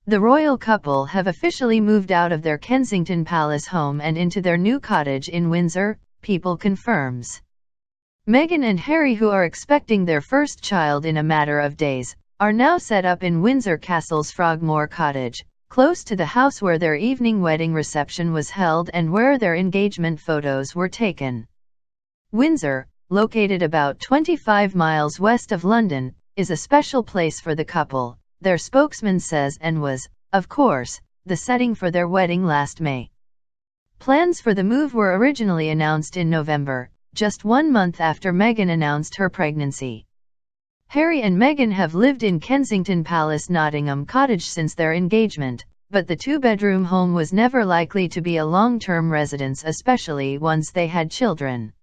The royal couple have officially moved out of their Kensington Palace home and into their new cottage in Windsor, People confirms. Meghan and Harry, who are expecting their first child in a matter of days, are now set up in Windsor Castle's Frogmore cottage, close to the house where their evening wedding reception was held and where their engagement photos were taken. Windsor, located about 25 miles west of London, is a special place for the couple, their spokesman says, and was, of course, the setting for their wedding last May. Plans for the move were originally announced in November, just 1 month after Meghan announced her pregnancy. Harry and Meghan have lived in Kensington Palace, Nottingham Cottage since their engagement, but the two-bedroom home was never likely to be a long-term residence, especially once they had children.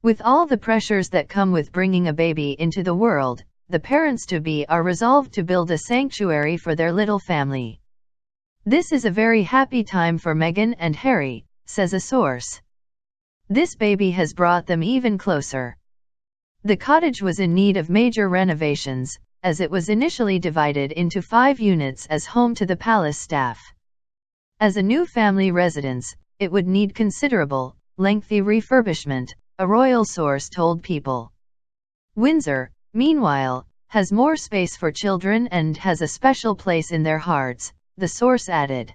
With all the pressures that come with bringing a baby into the world, the parents-to-be are resolved to build a sanctuary for their little family. This is a very happy time for Meghan and Harry, says a source. This baby has brought them even closer. The cottage was in need of major renovations, as it was initially divided into 5 units as home to the palace staff. As a new family residence, it would need considerable, lengthy refurbishment, a royal source told People. Windsor, meanwhile, has more space for children and has a special place in their hearts, the source added.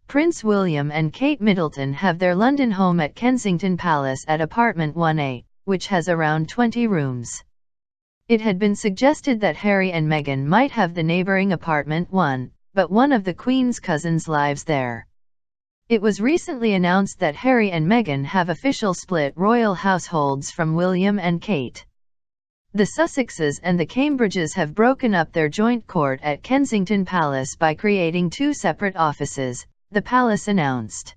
Prince William and Kate Middleton have their London home at Kensington Palace at apartment 1A, which has around 20 rooms. It had been suggested that Harry and Meghan might have the neighboring apartment 1, but one of the Queen's cousins lives there. It was recently announced that Harry and Meghan have officially split royal households from William and Kate. The Sussexes and the Cambridges have broken up their joint court at Kensington Palace by creating 2 separate offices, the palace announced.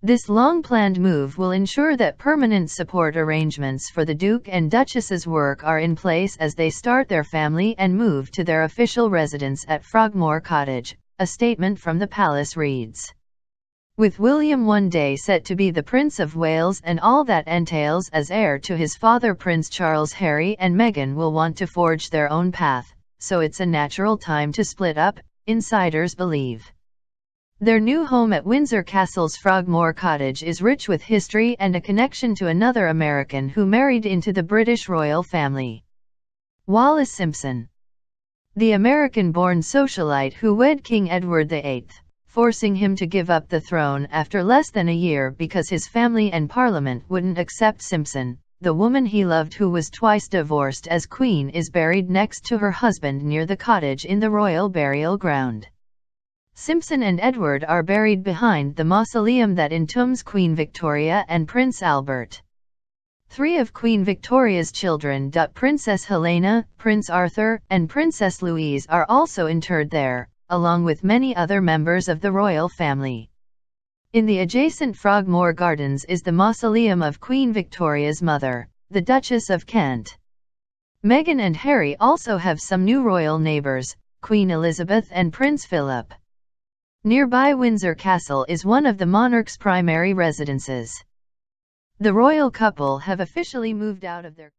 This long-planned move will ensure that permanent support arrangements for the Duke and Duchess's work are in place as they start their family and move to their official residence at Frogmore Cottage, a statement from the palace reads. With William one day set to be the Prince of Wales and all that entails as heir to his father Prince Charles, Harry and Meghan will want to forge their own path, so it's a natural time to split up, insiders believe. Their new home at Windsor Castle's Frogmore Cottage is rich with history and a connection to another American who married into the British royal family. Wallis Simpson. The American-born socialite who wed King Edward VIII, forcing him to give up the throne after less than a year because his family and Parliament wouldn't accept Simpson, the woman he loved who was twice divorced as Queen, is buried next to her husband near the cottage in the royal burial ground. Simpson and Edward are buried behind the mausoleum that entombs Queen Victoria and Prince Albert. 3 of Queen Victoria's children, Princess Helena, Prince Arthur, and Princess Louise, are also interred there, along with many other members of the royal family. In the adjacent Frogmore Gardens is the mausoleum of Queen Victoria's mother, the Duchess of Kent. Meghan and Harry also have some new royal neighbors, Queen Elizabeth and Prince Philip. Nearby Windsor Castle is one of the monarch's primary residences. The royal couple have officially moved out of their